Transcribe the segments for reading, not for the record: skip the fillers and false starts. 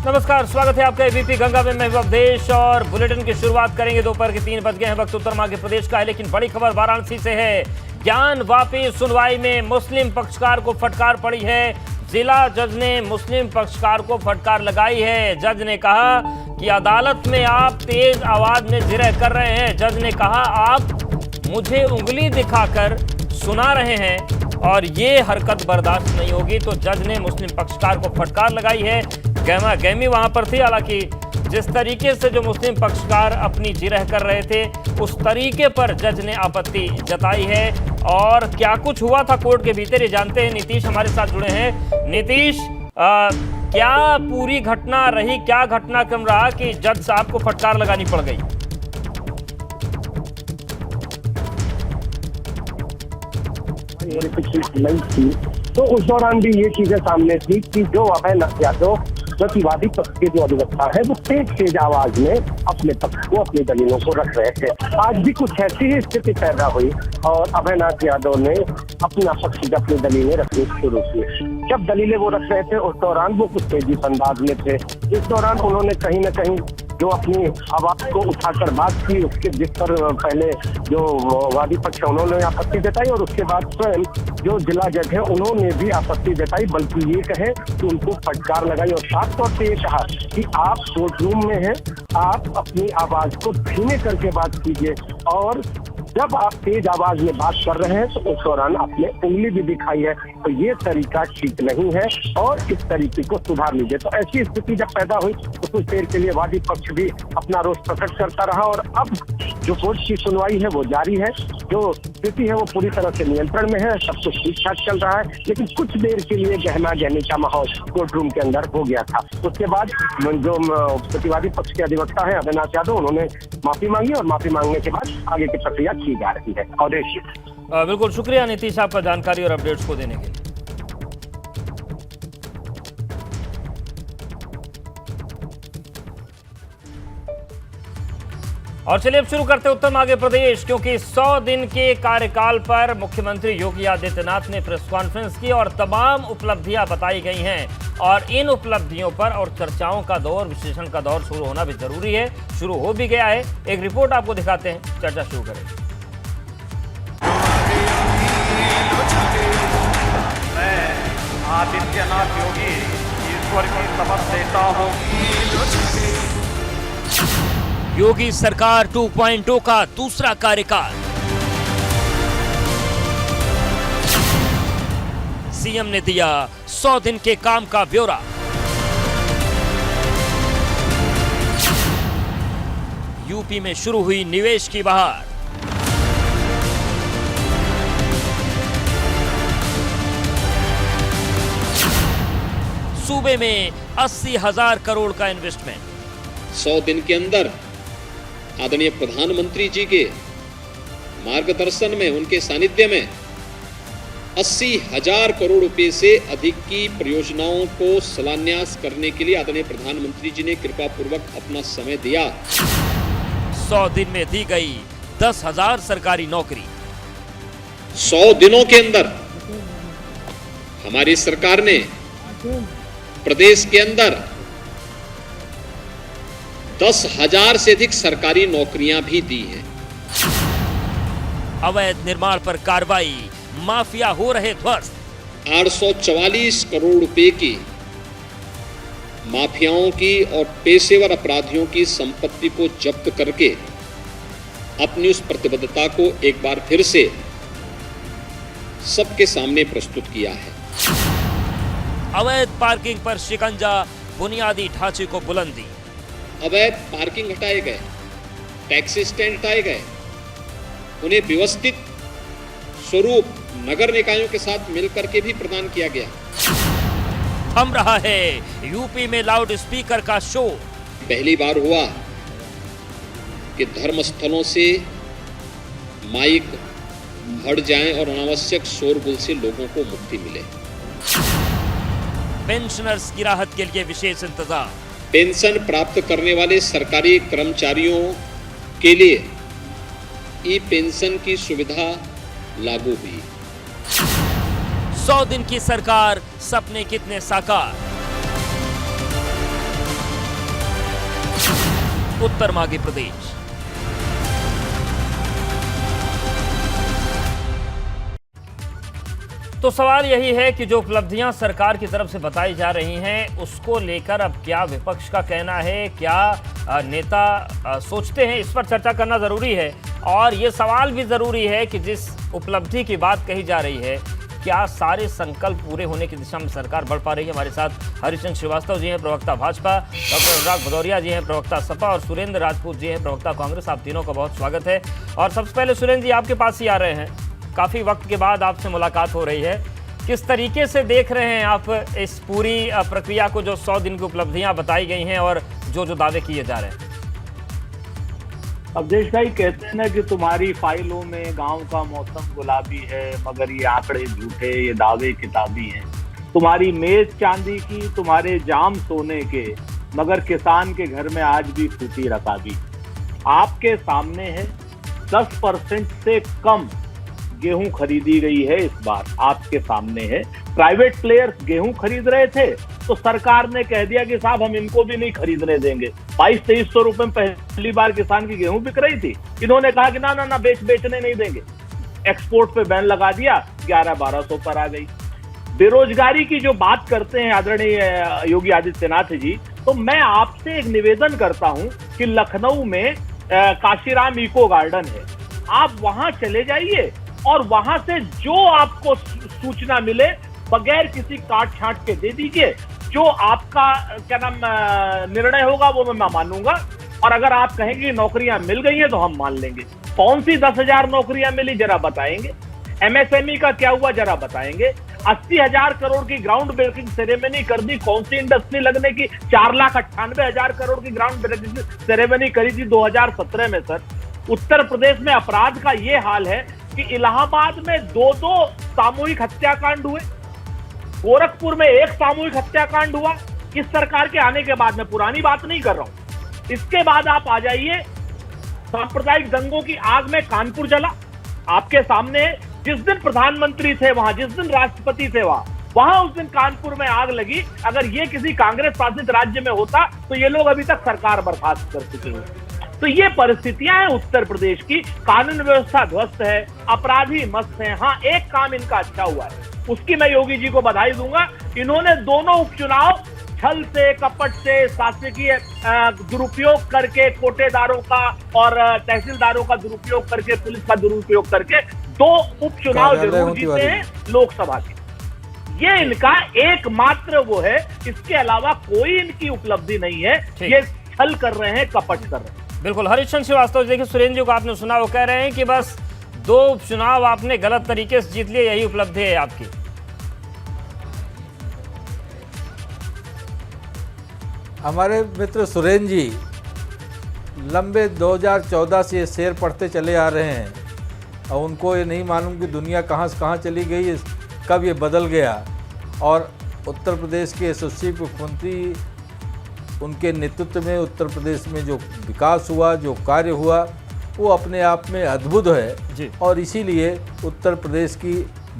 नमस्कार, स्वागत है आपका एबीपी गंगा में। मैं अवधेश और बुलेटिन की शुरुआत करेंगे। दोपहर के 3 बज गए हैं। वक्त उत्तर मध्य प्रदेश का है, लेकिन बड़ी खबर वाराणसी से है। ज्ञान वापी सुनवाई में मुस्लिम पक्षकार को फटकार पड़ी है। जिला जज ने मुस्लिम पक्षकार को फटकार लगाई है। जज ने कहा कि अदालत में आप तेज आवाज में जिरह कर रहे हैं। जज ने कहा आप मुझे उंगली दिखाकर सुना रहे हैं और ये हरकत बर्दाश्त नहीं होगी। तो जज ने मुस्लिम पक्षकार को फटकार लगाई है। गहमा गहमी वहां पर थी। हालांकि जिस तरीके से जो मुस्लिम पक्षकार अपनी जिरह कर रहे थे उस तरीके पर जज ने आपत्ति जताई है। और क्या कुछ हुआ था कोर्ट के भीतर ये जानते हैं। नीतीश हमारे साथ जुड़े हैं। नीतीश, क्या पूरी घटना रही, क्या घटनाक्रम रहा कि जज साहब को फटकार लगानी पड़ गई? नहीं थी तो उस दौरान भी ये चीजें सामने थी कि जो अभय नाथ यादव प्रतिवादी पक्ष के जो अधिवक्ता है वो तेज आवाज में अपने पक्ष को, अपनी दलीलों को रख रहे थे। आज भी कुछ ऐसी ही स्थिति पैदा हुई और अभय नाथ यादव ने अपना पक्ष की अपनी दलीलें रखनी शुरू की। जब दलीलें वो रख रहे थे उस दौरान वो कुछ तेजी अंदाज में थे। इस दौरान उन्होंने कहीं न कहीं जो अपनी आवाज को उठाकर बात की, उसके जिस पर पहले जो वादी पक्ष है उन्होंने आपत्ति जताई और उसके बाद स्वयं जो जिला जज है उन्होंने भी आपत्ति जताई, बल्कि ये कहे कि उनको फटकार लगाई और साफ तौर पे ये कहा कि आप कोर्ट रूम में हैं, आप अपनी आवाज को धीमे करके बात कीजिए और जब आप तेज आवाज में बात कर रहे हैं तो उस दौरान आपने उंगली भी दिखाई है, तो ये तरीका ठीक नहीं है और इस तरीके को सुधार लीजिए। तो ऐसी स्थिति जब पैदा हुई तो कुछ देर के लिए वादी पक्ष भी अपना रोष प्रकट करता रहा और अब जो कोर्ट की सुनवाई है वो जारी है। जो स्थिति है वो पूरी तरह से नियंत्रण में है, सब कुछ ठीक ठाक चल रहा है, लेकिन कुछ देर के लिए गहमा गहमी का माहौल कोर्ट रूम के अंदर हो गया था। उसके बाद जो प्रतिवादी पक्ष के अधिवक्ता है अभय नाथ यादव, उन्होंने माफी मांगी और माफी मांगने के बाद आगे की प्रक्रिया की जा रही है। और बिल्कुल शुक्रिया नीतीश आपका जानकारी और अपडेट्स को देने के लिए। और चलिए अब शुरू करते उत्तर मध्य प्रदेश, क्योंकि 100 दिन के कार्यकाल पर मुख्यमंत्री योगी आदित्यनाथ ने प्रेस कॉन्फ्रेंस की और तमाम उपलब्धियां बताई गई हैं। और इन उपलब्धियों पर और चर्चाओं का दौर, विश्लेषण का दौर शुरू होना भी जरूरी है, शुरू हो भी गया है। एक रिपोर्ट आपको दिखाते हैं, चर्चा शुरू करें। मैं आदित्यनाथ योगी ईश्वर की शपथ देता हूँ। योगी सरकार 2.0 का दूसरा कार्यकाल। सीएम ने दिया 100 दिन के काम का ब्यौरा। यूपी में शुरू हुई निवेश की बहार। सूबे में 80,000 करोड़ का इन्वेस्टमेंट। 100 दिन के अंदर आदरणीय प्रधानमंत्री जी के मार्गदर्शन में, उनके सानिध्य में 80,000 करोड़ रुपए से अधिक की परियोजनाओं को शिलान्यास करने के लिए आदरणीय प्रधानमंत्री जी ने कृपा पूर्वक अपना समय दिया। 100 दिन में दी गई 10,000 सरकारी नौकरी। 100 दिनों के अंदर हमारी सरकार ने प्रदेश के अंदर 10,000 से अधिक सरकारी नौकरियां भी दी हैं। अवैध निर्माण पर कार्रवाई, माफिया हो रहे ध्वस्त। 844 करोड़ रुपए की माफियाओं की और पेशेवर अपराधियों की संपत्ति को जब्त करके अपनी उस प्रतिबद्धता को एक बार फिर से सबके सामने प्रस्तुत किया है। अवैध पार्किंग पर शिकंजा, बुनियादी ढांचे को बुलंदी। अवैध पार्किंग हटाए गए, टैक्सी स्टैंड हटाए गए, उन्हें व्यवस्थित स्वरूप नगर निकायों के साथ मिलकर के भी प्रदान किया गया। थम रहा है यूपी में लाउड स्पीकर का शो। पहली बार हुआ कि धर्म स्थलों से माइक हट जाएं और अनावश्यक शोरगुल से लोगों को मुक्ति मिले। पेंशनर्स की राहत के लिए विशेष इंतजाम। पेंशन प्राप्त करने वाले सरकारी कर्मचारियों के लिए ई पेंशन की सुविधा लागू हुई। 100 दिन की सरकार, सपने कितने साकार। उत्तर मांगे प्रदेश। तो सवाल यही है कि जो उपलब्धियां सरकार की तरफ से बताई जा रही हैं उसको लेकर अब क्या विपक्ष का कहना है, क्या नेता सोचते हैं, इस पर चर्चा करना जरूरी है। और ये सवाल भी जरूरी है कि जिस उपलब्धि की बात कही जा रही है क्या सारे संकल्प पूरे होने की दिशा में सरकार बढ़ पा रही है। हमारे साथ हरिचंद श्रीवास्तव जी हैं, प्रवक्ता भाजपा, डॉक्टर अनुराग भदौरिया जी हैं, प्रवक्ता सपा, और सुरेंद्र राजपूत जी हैं, प्रवक्ता कांग्रेस। आप तीनों का बहुत स्वागत है। और सबसे पहले सुरेंद्र जी आपके पास ही आ रहे हैं, काफ़ी वक्त के बाद आपसे मुलाकात हो रही है। किस तरीके से देख रहे हैं आप इस पूरी प्रक्रिया को, जो 100 दिन की उपलब्धियां बताई गई हैं और जो दावे किए जा रहे हैं? अवधेश भाई कहते हैं ना कि तुम्हारी फाइलों में गांव का मौसम गुलाबी है, मगर ये आंकड़े झूठे, ये दावे किताबी हैं। तुम्हारी मेज चांदी की, तुम्हारे जाम सोने के, मगर किसान के घर में आज भी फूटी रकाबी। आपके सामने है 10% से कम गेहूं खरीदी गई है इस बार, आपके सामने है। प्राइवेट प्लेयर्स गेहूं खरीद रहे थे तो सरकार ने कह दिया कि साहब हम इनको भी नहीं खरीदने देंगे। 2200-2300 रुपए में पहली बार किसान की गेहूं बिक रही थी, इन्होंने कहा कि ना ना ना बेचने नहीं देंगे। एक्सपोर्ट पे बैन लगा दिया, 1100-1200 पर आ गई। बेरोजगारी की जो बात करते हैं आदरणीय योगी आदित्यनाथ जी, तो मैं आपसे एक निवेदन करता हूं कि लखनऊ में काशीराम इको गार्डन है, आप वहां चले जाइए और वहां से जो आपको सूचना मिले बगैर किसी काट छांट के दे दीजिए। जो आपका क्या नाम निर्णय होगा वो मैं मानूंगा, और अगर आप कहेंगे नौकरियां मिल गई हैं तो हम मान लेंगे। कौन सी 10,000 नौकरियां मिली जरा बताएंगे, एमएसएमई का क्या हुआ जरा बताएंगे। 80,000 करोड़ की ग्राउंड ब्रेकिंग सेरेमनी कर दी, कौन सी इंडस्ट्री लगने की? 4,98,000 करोड़ की ग्राउंड ब्रेकिंग सेरेमनी करी थी 2017 में। सर, उत्तर प्रदेश में अपराध का ये हाल है कि इलाहाबाद में 2 सामूहिक हत्याकांड हुए, गोरखपुर में 1 सामूहिक हत्याकांड हुआ इस सरकार के आने के बाद। मैं पुरानी बात नहीं कर रहा हूं। इसके बाद आप आ जाइए सांप्रदायिक दंगों की आग में कानपुर जला, आपके सामने। जिस दिन प्रधानमंत्री थे वहां, जिस दिन राष्ट्रपति थे वहां उस दिन कानपुर में आग लगी। अगर ये किसी कांग्रेस शासित राज्य में होता तो ये लोग अभी तक सरकार बर्खास्त कर चुके होते। तो ये परिस्थितियां हैं उत्तर प्रदेश की। कानून व्यवस्था ध्वस्त है, अपराधी मस्त हैं। हाँ, एक काम इनका अच्छा हुआ है, उसकी मैं योगी जी को बधाई दूंगा। इन्होंने दोनों उपचुनाव छल से, कपट से, शासकीय दुरुपयोग करके, कोटेदारों का और तहसीलदारों का दुरुपयोग करके, पुलिस का दुरुपयोग करके 2 उपचुनाव जरूर जीते हैं लोकसभा के। ये इनका एकमात्र वो है, इसके अलावा कोई इनकी उपलब्धि नहीं है। ये छल कर रहे हैं, कपट कर रहे हैं। बिल्कुल। हरिचंद श्रीवास्तव, देखिए सुरेंद्र जी को आपने सुना, वो कह रहे हैं कि बस 2 उपचुनाव आपने गलत तरीके से जीत लिए, यही उपलब्धि है आपकी। हमारे मित्र सुरेंद्र जी लंबे 2014 से ये शेर पढ़ते चले आ रहे हैं और उनको ये नहीं मालूम कि दुनिया कहाँ से कहाँ चली गई, कब ये बदल गया। और उत्तर प्रदेश के यशस्वी मुख्यमंत्री, उनके नेतृत्व में उत्तर प्रदेश में जो विकास हुआ, जो कार्य हुआ, वो अपने आप में अद्भुत है जी। और इसीलिए उत्तर प्रदेश की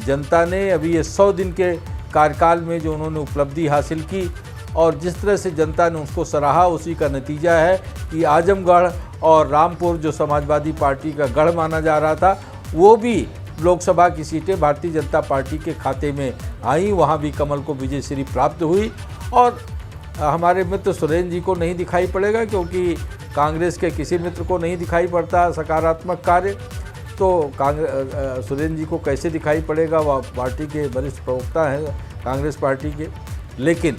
जनता ने अभी ये 100 दिन के कार्यकाल में जो उन्होंने उपलब्धि हासिल की और जिस तरह से जनता ने उसको सराहा, उसी का नतीजा है कि आजमगढ़ और रामपुर जो समाजवादी पार्टी का गढ़ माना जा रहा था, वो भी लोकसभा की सीटें भारतीय जनता पार्टी के खाते में आई। वहाँ भी कमल को विजयश्री प्राप्त हुई। और हमारे मित्र सुरेंद्र जी को नहीं दिखाई पड़ेगा, क्योंकि कांग्रेस के किसी मित्र को नहीं दिखाई पड़ता सकारात्मक कार्य, तो सुरेंद्र जी को कैसे दिखाई पड़ेगा? वह पार्टी के वरिष्ठ प्रवक्ता हैं कांग्रेस पार्टी के। लेकिन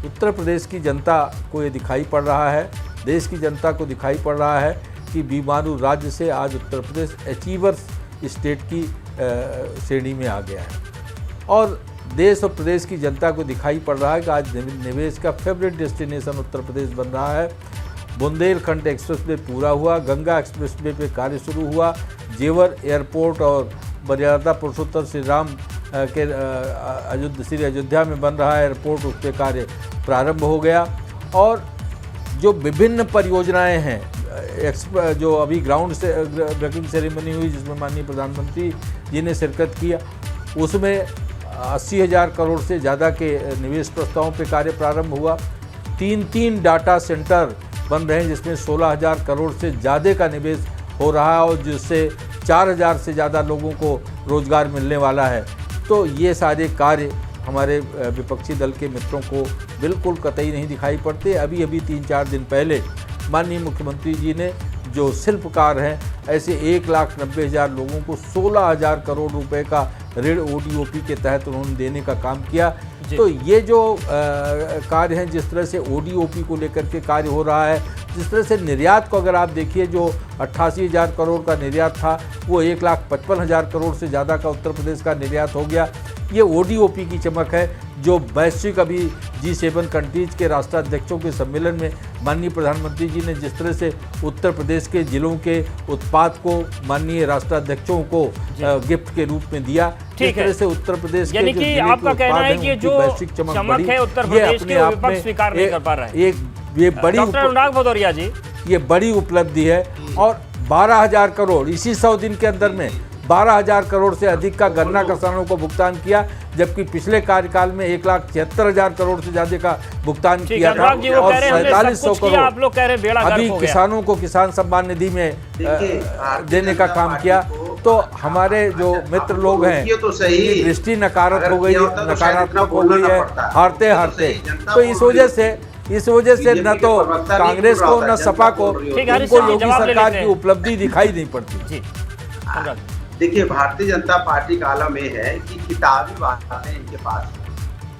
उत्तर प्रदेश की जनता को ये दिखाई पड़ रहा है, देश की जनता को दिखाई पड़ रहा है कि बीमारू राज्य से आज उत्तर प्रदेश अचीवर्स स्टेट की श्रेणी में आ गया है। और देश और प्रदेश की जनता को दिखाई पड़ रहा है कि आज निवेश का फेवरेट डेस्टिनेशन उत्तर प्रदेश बन रहा है। बुंदेलखंड एक्सप्रेसवे पूरा हुआ, गंगा एक्सप्रेसवे पे कार्य शुरू हुआ, जेवर एयरपोर्ट और मर्यादा पुरुषोत्तम श्री राम के श्री अयोध्या में बन रहा है एयरपोर्ट, उस पर कार्य प्रारंभ हो गया। और जो विभिन्न परियोजनाएं हैं, जो अभी ग्राउंड से ब्रेकिंग सेरेमनी हुई जिसमें माननीय प्रधानमंत्री जी ने शिरकत किया, उसमें 80,000 करोड़ से ज़्यादा के निवेश प्रस्तावों पे कार्य प्रारंभ हुआ। 3 डाटा सेंटर बन रहे हैं जिसमें 16,000 करोड़ से ज़्यादा का निवेश हो रहा है और जिससे 4,000 से ज़्यादा लोगों को रोज़गार मिलने वाला है। तो ये सारे कार्य हमारे विपक्षी दल के मित्रों को बिल्कुल कतई नहीं दिखाई पड़ते। अभी 3-4 दिन पहले माननीय मुख्यमंत्री जी ने जो शिल्पकार हैं ऐसे 1,90,000 लोगों को 16,000 करोड़ रुपए का ऋण ODOP के तहत उन्होंने देने का काम किया। तो ये जो कार्य हैं, जिस तरह से ODOP को लेकर के कार्य हो रहा है, जिस तरह से निर्यात को अगर आप देखिए, जो 88,000 करोड़ का निर्यात था वो 1,55,000 करोड़ से ज़्यादा का उत्तर प्रदेश का निर्यात हो गया। ये ODOP की चमक है जो वैश्विक अभी G7 कंट्रीज के राष्ट्राध्यक्षों के सम्मेलन में माननीय प्रधानमंत्री जी ने जिस तरह से उत्तर प्रदेश के जिलों के उत्पाद को माननीय राष्ट्राध्यक्षों को गिफ्ट के रूप में दिया, ठीक है। से उत्तर प्रदेश यानी कि आपका कहना है कि जो चमक है उत्तर प्रदेश की वो विपक्ष स्वीकार नहीं कर पा रहा है। ये बड़ी डॉक्टर अनुराग भदौरिया जी, ये बड़ी उपलब्धि है। और 12,000 करोड़ इसी 100 दिन के अंदर में 12,000 करोड़ से अधिक का गन्ना किसानों को भुगतान किया, जबकि पिछले कार्यकाल में 1,76,000 करोड़ से ज्यादा का भुगतान किया था। और 4,700 करोड़ आप लोग कह रहे हैं बेड़ा गर्क अभी हो गया। किसानों को किसान सम्मान निधि में देने का काम किया। तो हमारे जो मित्र लोग हैं, दृष्टि नकारात्मक हो गई है हारते हारते। तो इस वजह से न तो कांग्रेस को न सपा को उनको योगी सरकार की उपलब्धि दिखाई नहीं पड़ती। देखिए, भारतीय जनता पार्टी का आलम ये है कि किताबी बातें इनके पास,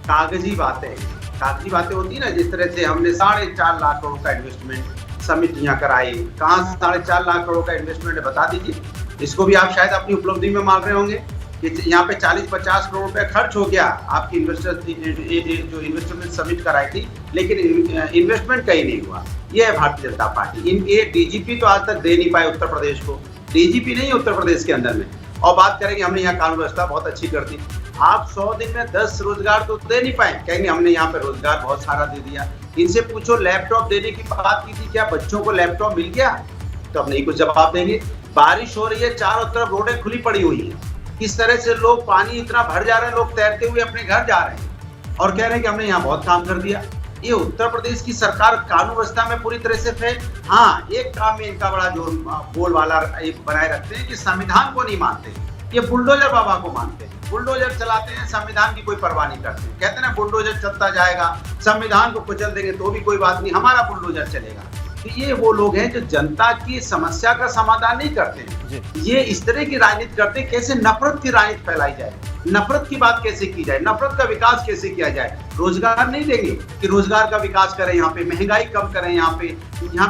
कागजी बातें होती है ना। जिस तरह से हमने 4.5 लाख करोड़ का इन्वेस्टमेंट समिट यहाँ कराई, कहाँ 4.5 लाख करोड़ का इन्वेस्टमेंट है बता दीजिए। इसको भी आप शायद अपनी उपलब्धि में मान रहे होंगे कि यहाँ पे 40-50 करोड़ रुपया खर्च हो गया आपकी जो इन्वेस्टमेंट समिट कराई थी, लेकिन इन्वेस्टमेंट कहीं नहीं हुआ। ये है भारतीय जनता पार्टी। ये DGP तो आज तक दे नहीं पाए उत्तर प्रदेश को, DGP नहीं है उत्तर प्रदेश के अंदर में। और बात करेंगे हमने यहाँ कानून व्यवस्था बहुत अच्छी कर दी। आप 100 दिन में 10 रोजगार तो दे नहीं पाए, कहेंगे हमने यहाँ पे रोजगार बहुत सारा दे दिया। इनसे पूछो लैपटॉप देने की बात की थी, क्या बच्चों को लैपटॉप मिल गया? तो अब नहीं कुछ जवाब देंगे। बारिश हो रही है, चारों तरफ रोडें खुली पड़ी हुई है, किस तरह से लोग, पानी इतना भर जा रहा है, लोग तैरते हुए अपने घर जा रहे हैं और कह रहे हैं कि हमने यहाँ बहुत काम कर दिया। ये उत्तर प्रदेश की सरकार कानून व्यवस्था में पूरी तरह से फेल। हाँ, एक काम में इनका बड़ा जोर बोलबाला बनाए रखते हैं कि संविधान को नहीं मानते। ये बुलडोजर बाबा को मानते हैं, बुलडोजर चलाते हैं, संविधान की कोई परवाह नहीं करते। कहते हैं ना, बुलडोजर चलता जाएगा, संविधान को कुचल देंगे तो भी कोई बात नहीं, हमारा बुलडोजर चलेगा। तो ये वो लोग हैं जो जनता की समस्या का समाधान नहीं करते हैं। ये इस तरह की राजनीति करते हैं, कैसे नफरत की राजनीति फैलाई जाए, नफरत की बात कैसे की जाए, नफरत का विकास कैसे किया जाए। रोजगार नहीं देंगे कि रोजगार का विकास करें, यहाँ पे महंगाई कम करें, यहाँ पे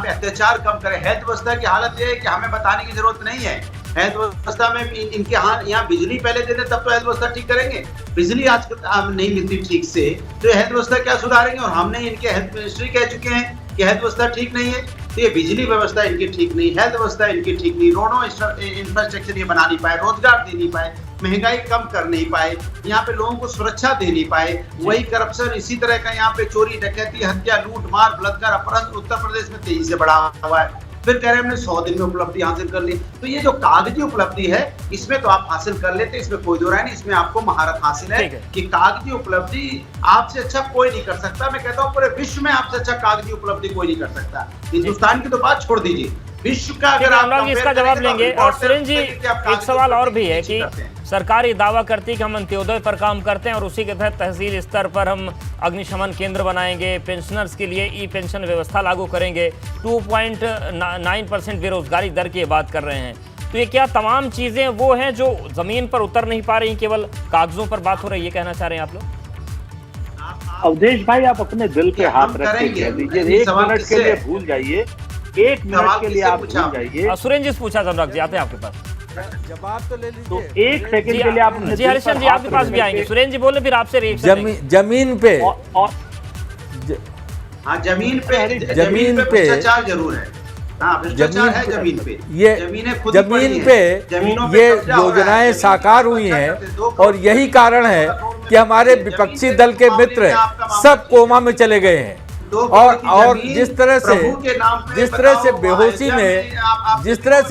अत्याचार कम करें। हेल्थ व्यवस्था की हालत ये है कि हमें बताने की जरूरत नहीं है। हेल्थ व्यवस्था में इनके यहाँ बिजली पहले देते तब तो हेल्थ व्यवस्था ठीक करेंगे। बिजली आज नहीं मिलती ठीक से, तो हेल्थ व्यवस्था क्या सुधारेंगे? और हमने इनके हेल्थ मिनिस्ट्री कह चुके हैं कि हेल्थ व्यवस्था ठीक नहीं है। तो ये बिजली व्यवस्था इनकी ठीक नहीं, हेल्थ व्यवस्था इनकी ठीक नहीं, रोडों इंफ्रास्ट्रक्चर ये बना नहीं पाए, रोजगार दे नहीं पाए, महंगाई कम कर नहीं पाए, यहाँ पे लोगों को सुरक्षा दे नहीं पाए। वही करप्शन, इसी तरह का यहाँ पे चोरी, डकैती, हत्या, लूट मार, बलात्कार, अपहरण उत्तर प्रदेश में तेजी से बढ़ा हुआ है। फिर कह रहे हैं हमने 100 दिन में उपलब्धि हासिल कर ली। तो ये जो कागजी उपलब्धि है, इसमें तो आप हासिल कर लेते, इसमें कोई दो राय नहीं, इसमें आपको महारत हासिल है कि कागजी उपलब्धि आपसे अच्छा कोई नहीं कर सकता। मैं कहता हूँ पूरे विश्व में आपसे अच्छा कागजी उपलब्धि कोई नहीं कर सकता। हिंदुस्तान की तो बात छोड़ दीजिए, विश्व का अगर आप इसका जवाब लेंगे। और सुरेंद्र जी, एक सवाल और भी है कि सरकार ये दावा करती है कि हम अंत्योदय पर काम करते हैं और उसी के तहत तहसील स्तर पर हम अग्निशमन केंद्र बनाएंगे, पेंशनर्स के लिए ई पेंशन व्यवस्था लागू करेंगे, 2.9% बेरोजगारी दर की बात कर रहे हैं। तो ये क्या तमाम चीजें वो हैं जो जमीन पर उतर नहीं पा रही, केवल कागजों पर बात हो रही है, ये कहना चाह रहे हैं आप लोग? अवधेश भाई, आप अपने दिल पे हाथ रख दीजिए, 1 मिनट के लिए भूल जाइए, 1 मिनट के लिए आप भूल जाइए। सुरेंद्र जी से पूछा, अनुराग जी आते हैं आपके पास, जवाब तो ले लीजिए। तो 1 सेकंड के लिए आप जी हरिशन जी आपके पास भी आएंगे। सुरेंद्र जी बोले, फिर आपसे जमीन पे जमीन पे भ्रष्टाचार जरूर है। हाँ, भ्रष्टाचार है जमीन पे। ये जमीन पे ये योजनाएं साकार हुई हैं और यही कारण है कि हमारे विपक्षी दल के मित्र सब कोमा में चले गए हैं। और जिस तरह से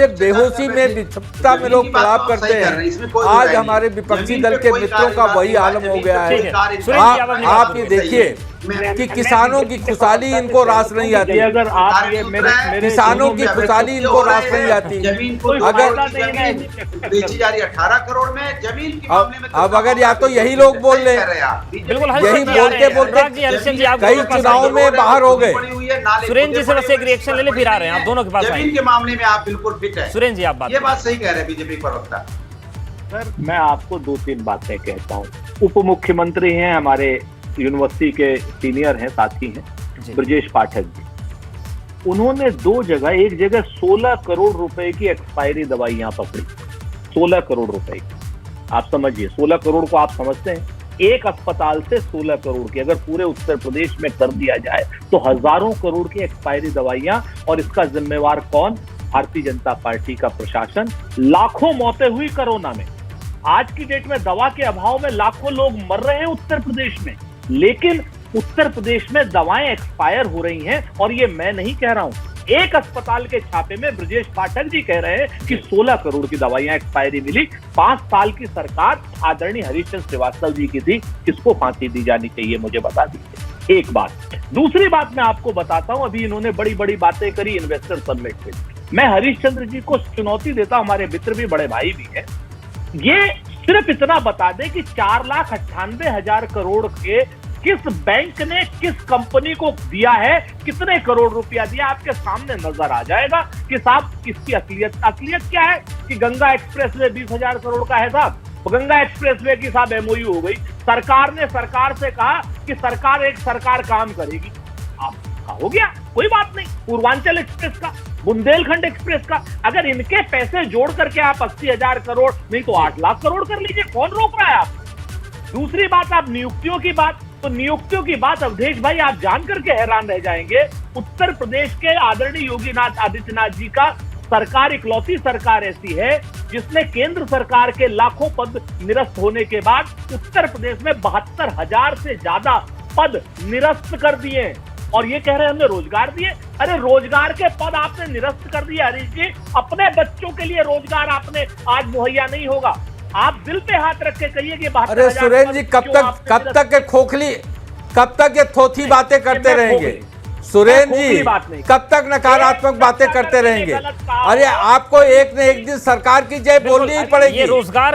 बेहोशी में विक्षिप्तता में लोग पड़ाव करते हैं, आज हमारे विपक्षी दल के मित्रों का वही आलम हो गया है। आप ये देखिए कि किसानों की खुशहाली इनको रास नहीं आती। ये अगर आप ये मेरे किसानों की खुशहाली इनको रास नहीं आती। जमीन को अगर बेची जा रही 18 करोड़ में, जमीन के मामले में अब अगर या तो यही लोग बोल रहे, बिल्कुल यही बोलते बोलते कई चुनाव में बाहर हो गए। सुरेंद्र जी से बस एक रिएक्शन ले ले, फिर आ रहे हैं आप दोनों के पास। जमीन के मामले में आप बिल्कुल फिट है। सुरेंद्र जी आप बात, ये बात सही कह रहे हैं बीजेपी प्रवक्ता। सर मैं आपको 2-3 बातें कहता हूँ। उप मुख्यमंत्री हैं हमारे, यूनिवर्सिटी के सीनियर हैं, साथी हैं, ब्रजेश पाठक जी। उन्होंने 2 जगह, एक जगह 16 करोड़ रुपए की एक्सपायरी दवाइयां पकड़ी, 16 करोड़ रुपए की। आप समझिए 16 करोड़ को आप समझते हैं, एक अस्पताल से 16 करोड़ की, अगर पूरे उत्तर प्रदेश में कर दिया जाए तो हजारों करोड़ की एक्सपायरी दवाइयां। और इसका जिम्मेवार कौन? भारतीय जनता पार्टी का प्रशासन। लाखों मौतें हुई कोरोना में, आज की डेट में दवा के अभाव में लाखों लोग मर रहे हैं उत्तर प्रदेश में, लेकिन उत्तर प्रदेश में दवाएं एक्सपायर हो रही हैं। और ये मैं नहीं कह रहा हूं, एक अस्पताल के छापे में ब्रजेश पाठक जी कह रहे हैं कि 16 करोड़ की दवाइयां एक्सपायरी मिली। 5 साल की सरकार आदरणीय हरीशचंद्र श्रीवास्तव जी की थी, किसको फांसी दी जानी चाहिए मुझे बता दीजिए। एक बात। दूसरी बात मैं आपको बताता हूं, अभी इन्होंने बड़ी बड़ी बातें करी इन्वेस्टर समिट पे। मैं हरीशचंद्र जी को चुनौती देता हूं, हमारे मित्र भी, बड़े भाई भी हैं, ये सिर्फ इतना बता दे कि 4,98,000 करोड़ के किस बैंक ने किस कंपनी को दिया है, कितने करोड़ रुपया दिया, आपके सामने नजर आ जाएगा कि साहब इसकी असलियत क्या है। कि गंगा एक्सप्रेसवे 20,000 करोड़ का है साहब, तो गंगा एक्सप्रेसवे की साहब MOU हो गई, सरकार ने सरकार से कहा कि सरकार काम करेगी। आप हो गया, कोई बात नहीं। पूर्वांचल एक्सप्रेस का, बुंदेलखंड एक्सप्रेस का, अगर इनके पैसे जोड़ करके आप 80,000 करोड़ नहीं तो 8 लाख करोड़ कर लीजिए, कौन रोक रहा है आप। दूसरी बात, आप नियुक्तियों की बात, तो नियुक्तियों की बात अवधेश भाई आप जान करके हैरान रह जाएंगे। उत्तर प्रदेश के आदरणीय योगी आदित्यनाथ जी का सरकार इकलौती सरकार ऐसी है जिसने केंद्र सरकार के लाखों पद निरस्त होने के बाद उत्तर प्रदेश में 72,000 से ज्यादा पद निरस्त कर दिए। और ये कह रहे हैं हमने रोजगार दिए। अरे रोजगार के पद आपने निरस्त कर दिए हरीश जी, अपने बच्चों के लिए रोजगार आपने आज मुहैया नहीं होगा। आप दिल पे हाथ रख के कहिए कि 72,000। अरे सुरेंद्र जी कब तक के खोखली, कब तक ये थोथी बातें करते रहेंगे? सुरेंद्र जी कब तक नकारात्मक बातें करते रहेंगे? अरे आपको एक न एक दिन सरकार की जय बोलनी ही पड़ेगी।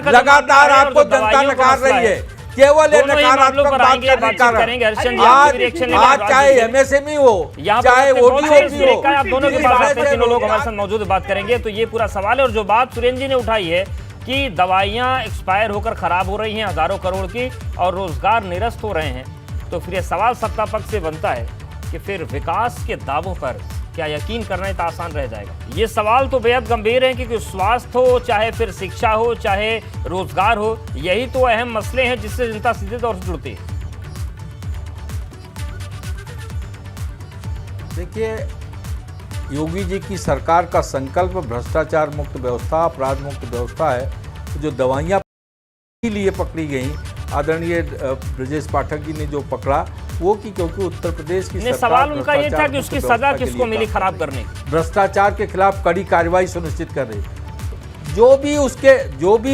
लगातार आपको जनता नकार रही है, केवल नकारात्मक बात करने कारण। आज चाहे MSME हो, चाहे ODOP हो, आप दोनों की बात, तीनों लोग हमारे साथ मौजूद बात करेंगे। तो ये पूरा सवाल है। और जो बात सुरेंद्र जी ने उठाई है कि दवाइयां एक्सपायर होकर खराब हो रही हैं हजारों करोड़ की और रोजगार निरस्त हो रहे हैं, तो फिर ये सवाल सत्ता पक्ष से बनता है कि फिर विकास के दावों पर क्या यकीन करना इतना आसान रह जाएगा? ये सवाल तो बेहद गंभीर है, क्योंकि स्वास्थ्य हो, चाहे फिर शिक्षा हो, चाहे रोजगार हो, यही तो अहम मसले हैं जिससे जनता सीधे तौर से जुड़ती है। देखिए, योगी जी की सरकार का संकल्प भ्रष्टाचार मुक्त व्यवस्था, अपराध मुक्त व्यवस्था है। जो दवाइयाँ लिए पकड़ी गई, आदरणीय ब्रजेश पाठक जी ने जो पकड़ा वो कि क्योंकि उत्तर प्रदेश की सरकार, सवाल उनका ये था कि उसकी सजा किसको मिली खराब करने की। भ्रष्टाचार के खिलाफ कड़ी कार्रवाई सुनिश्चित कर रही। जो भी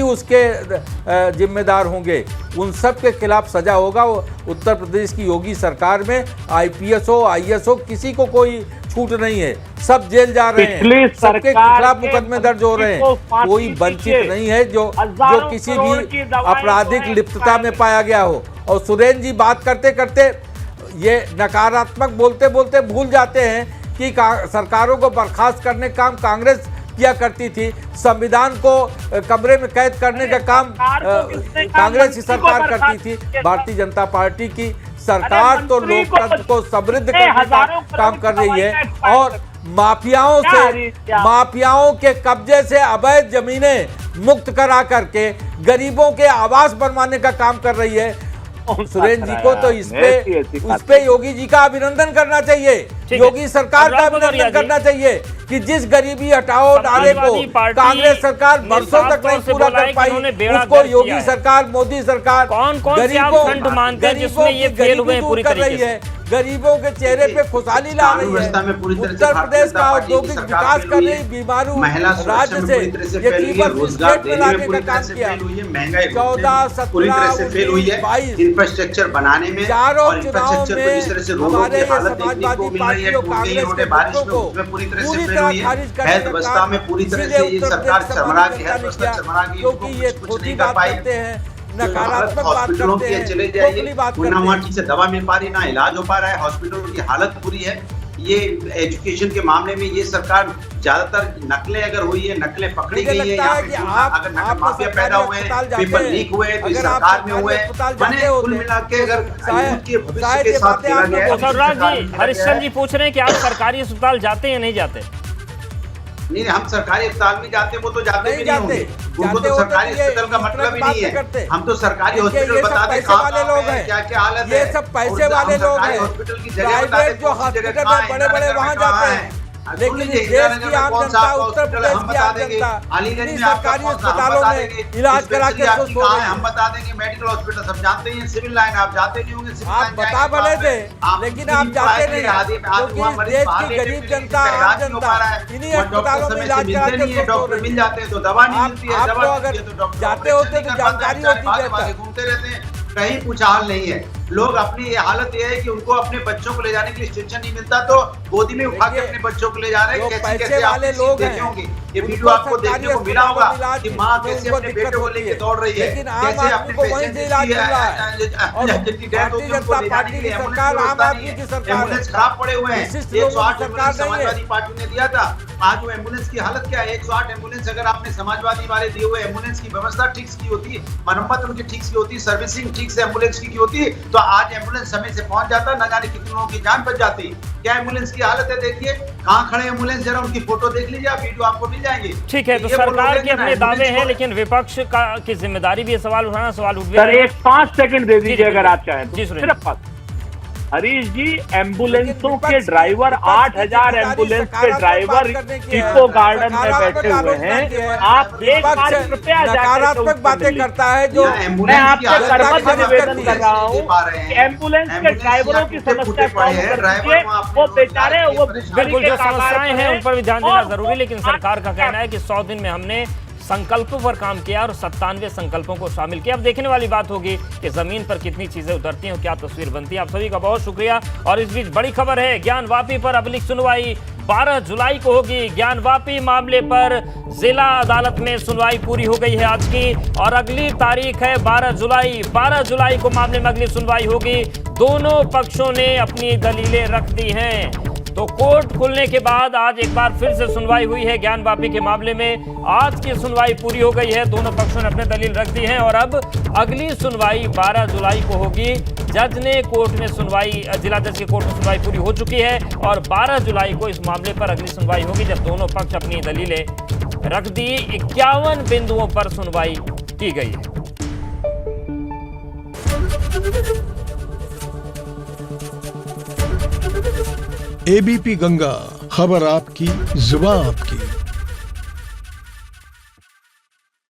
उसके जिम्मेदार होंगे उन सब के खिलाफ सजा होगा। उत्तर प्रदेश की योगी सरकार में IPS हो, IS हो, किसी को कोई छूट नहीं है, सब जेल जा रहे हैं, सबके खिलाफ मुकदमे दर्ज हो रहे हैं। कोई वंचित नहीं है जो किसी भी आपराधिक लिप्तता में पाया गया हो। और सुरेंद्र जी बात करते करते ये नकारात्मक बोलते बोलते भूल जाते हैं कि सरकारों को बर्खास्त करने का काम कांग्रेस किया करती थी, संविधान को कमरे में कैद करने का काम कांग्रेस की सरकार करती थी। भारतीय जनता पार्टी की सरकार तो लोकतंत्र को समृद्ध करने का काम कर रही है और माफियाओं के कब्जे से अवैध जमीनें मुक्त करा करके गरीबों के आवास बनवाने का काम कर रही है। सुरेंद्र जी को तो इस पे योगी जी का अभिनंदन करना चाहिए, योगी सरकार का अभिनंदन करना चाहिए कि जिस गरीबी हटाओ नारे को समाजवादी पार्टी कांग्रेस सरकार ने बरसों साफ तक तौर नहीं से पूरा बोला है कर कि पाई, उन्होंने बेड़ा उसको गर्क किया योगी है। सरकार, मोदी सरकार कौन-कौन से आप खंड मानते हैं जिसमें ये फेल हुए हैं पूरी कर तरीके रही से? है, गरीबों के चेहरे पे खुशहाली ला रही व्यवस्था में पूरी है। तरह से उत्तर भारतीय प्रदेश जनता का पार्टी की औद्योगिक सरकार विकास फेल कर हुई रही है। बीमारू महिला सुरक्षा राज्य में से पूरी तरह से ये फेल हुई है, कीमत रोजगार स्टेट में देने में लाने पूरी का तरह काम से किया। फेल हुई है, महंगाई 14, पूरी तरह से 17, फेल हुई है, 22 इंफ्रास्ट्रक्चर बनाने में चारों और चुनाव इंफ्रास्ट्रक्चर को जिस तरह से रोडों हमारे की ये हालत देखने को समाजवादी मिल रही है, पार्टी और टूट गई कांग्रेस रोडें के बारिश में, मुद्दों को उसमें पूरी तरह से पूरी फेल तरह हुई है। खारिज करने हेल्थ का व्यवस्था काम में पूरी तरह इसीलिए से ये उत्तर सरकार प्रदेश चरमरा समाज गई, जनता हेल्थ ने व्यवस्था किया, चरमरा गई, क्योंकि उनको ये कुछ छोटी नहीं कर बात पाई। करते हैं, नकारात्मक बात हॉस्पिटलों करते की हैं, चले खोखली जाइए, बात ना करते वहाँ हैं। ठीक से दवा मिल पा रही, ना इलाज हो पा रहा है, हॉस्पिटलों की हालत बुरी है। ये एजुकेशन के मामले में ये सरकार ज्यादातर नकलें अगर हुई है, नकलें पकड़ी मुझे गई है, लगता यहाँ है पे कि जो आप अगर नकल माफिया सरकारी पैदा हुए हैं, अस्पताल जाते पेपर हैं, लीक हुए हैं, तो इस अगर आप सरकार में सरकारी हुए अस्पताल हैं। जाते कुल होते, मिला के अगर शायद- यूथ के भविष्य शायद के ये साथ बातें खेला आप गया है, लोगों को- सौराज जी, हरिश्चंद्र जी पूछ रहे हैं कि आप सरकारी अस्पताल जाते हैं नहीं जाते? नहीं, हम सरकारी अस्पताल में जाते, वो तो जाते नहीं भी नहीं जाते। होंगे, उनको जाते तो होते सरकारी तो ये अस्पताल का इस तरह मतलब की ही बात नहीं नहीं करते। है। हम तो सरकारी ये हॉस्पिटल सब बता दें पैसे कहाँ वाले कहाँ लोग पे है, हैं। क्या क्या हालत ये है, सब पैसे और हम वाले लोग सरकारी हैं। हॉस्पिटल की जगह बता प्राइवेट दें, जो कौन सी हॉस्पिटल जगह कहाँ है है, बड़े-बड़े इंदिरा वहाँ नगर में कहाँ जाते है। हैं, सुन लेकिन लीजिए, इस इंदिरा देश नगर की में आम कौन सा जनता, आपका उत्तर हॉस्पिटल है, प्रदेश हम की बता आम देंगे। जनता अलीगंज इन्हीं में आपका सरकारी कौन सा, हम अस्पतालों बता में देंगे। इलाज करा के स्पेशली स्वस्थ आपकी हो कहाँ रहे है, हैं। हम बता देंगे। मेडिकल हॉस्पिटल सब जानते हैं, सिविल लाइन आप जाते नहीं होंगे, सिविल आप लाइन बता जाएंगे भले बाद थे, में। आप लेकिन आप जाते नहीं, क्योंकि इस देश की गरीब जनता, आम जनता इन्हीं अस्पतालों में इलाज करा के स्वस्थ हो डॉक्टर रही मिल है। जाते हैं तो दवा नहीं आप- मिलती है, आप दवा लोग मिलती है अगर तो डॉक्टर जाते होते तो जानकारी होती बेहतर। घूमते रहते हैं, कहीं कुछ हाल नहीं है। लोग अपनी ये हालत ये है कि उनको अपने बच्चों को ले जाने के लिए स्टेशन नहीं मिलता, तो गोदी में उठा के देखिए, अपने बच्चों को ले जा रहे हैं। जो कैसे पैसे कैसे आप वाले किसी लोग देखे हैं, होंगे, ये उनको वीडियो आपको सरकारी देखने को मिला होगा अस्पतालों में कि इलाज माँ में कैसे उनको अपने दिक्कत बेटे को होती लेके है। दौड़ रही है, लेकिन आम कैसे आदमी अपने को वहीं पेशेंट से इलाज मिल रहा है। और जिसकी डेथ होती है भारतीय उनको ले जनता जाने के लिए पार्टी की एम्बुलेंस सरकार की आम व्यवस्था आदमी नहीं की है। सरकार है। एम्बुलेंस खराब पड़े हुए हैं, विशिष्ट लोगों की 108 सरकार एम्बुलेंस नहीं है। समाजवादी पार्टी ने दिया था। आज वो एम्बुलेंस की हालत क्या है? 108 एम्बुलेंस अगर आपने समाजवादी वाले दिए हुए एम्बुलेंस की व्यवस्था ठीक की होती, मरम्मत उनकी ठीक की होती, सर्विसिंग ठीक से एम्बुलेंस की होती, तो आज एम्बुलेंस समय से पहुंच जाता, न जाने कितने लोगों की जान बच जाती। क्या एम्बुलेंस की हालत है? देखिए कहाँ खड़े एम्बुलेंस, जरा उनकी फोटो देख लीजिए, आप वीडियो आपको मिल जाएंगे। ठीक है, तो ये बोल सरकार रहे के हैं ना, अपने दावे एम्बुलेंस हैं, को- लेकिन विपक्ष का की जिम्मेदारी भी है सवाल उठाना, सवाल उठ सर गया। एक 5 सेकंड दे दीजिए जी, अगर आप चाहें जी, तो। सुरेंद्र। सिर्फ 5। हरीश जी, एम्बुलेंसों लेकिन के विपक्ष- ड्राइवर विपक्ष की 8,000 जिम्मेदारी एम्बुलेंस के सकारात्मक ड्राइवर बात करने की है। इको गार्डन में सकारात्मक बैठे हुए आलोचना की है। हैं। आप एक बार विपक्ष कृपया जाकर के नकारात्मक उत्तर बातें मिलिए। करता है जो यहाँ मैं एम्बुलेंस की आपसे हालत जनता कर्मठ की मदद निवेदन करती कर है। रहा हूँ दे पा रहे कि हैं। एम्बुलेंस के एम्बुलेंस ड्राइवरों यहाँ की टूटे समस्या फूटे पड़े कम हैं, कर ड्राइवर दीजिए। वहाँ अपने वो रोजगार बेचारे के लिए वो परेशान भुखमरी बिल्कुल, के जो कागार समस्याएं पे हैं उन पर भी ध्यान देना और जरूरी है, लेकिन सरकार का आप- कहना है कि 100 दिन में हमने संकल्पों पर काम किया और 97 संकल्पों को शामिल किया। अब देखने वाली बात होगी कि जमीन पर कितनी चीजें उतरती हैं और क्या तस्वीर बनती है। आप सभी का बहुत शुक्रिया। और इस बीच बड़ी खबर है, ज्ञानवापी पर अगली सुनवाई 12 जुलाई को होगी। ज्ञानवापी मामले पर जिला अदालत में सुनवाई पूरी हो गई है आज की, और अगली तारीख है 12 जुलाई। 12 जुलाई को मामले में अगली सुनवाई होगी। दोनों पक्षों ने अपनी दलीलें रख दी हैं। तो कोर्ट खुलने के बाद आज एक बार फिर से सुनवाई हुई है ज्ञानवापी के मामले में। आज की सुनवाई पूरी हो गई है, दोनों पक्षों ने अपने दलील रख दी हैं, और अब अगली सुनवाई 12 जुलाई को होगी। जज ने कोर्ट में सुनवाई, जिला जज के कोर्ट में सुनवाई पूरी हो चुकी है, और 12 जुलाई को इस मामले पर अगली सुनवाई होगी, जब दोनों पक्ष अपनी दलीलें रख दी। 51 बिंदुओं पर सुनवाई की गई है। एबीपी गंगा, खबर आपकी, जुबान आपकी।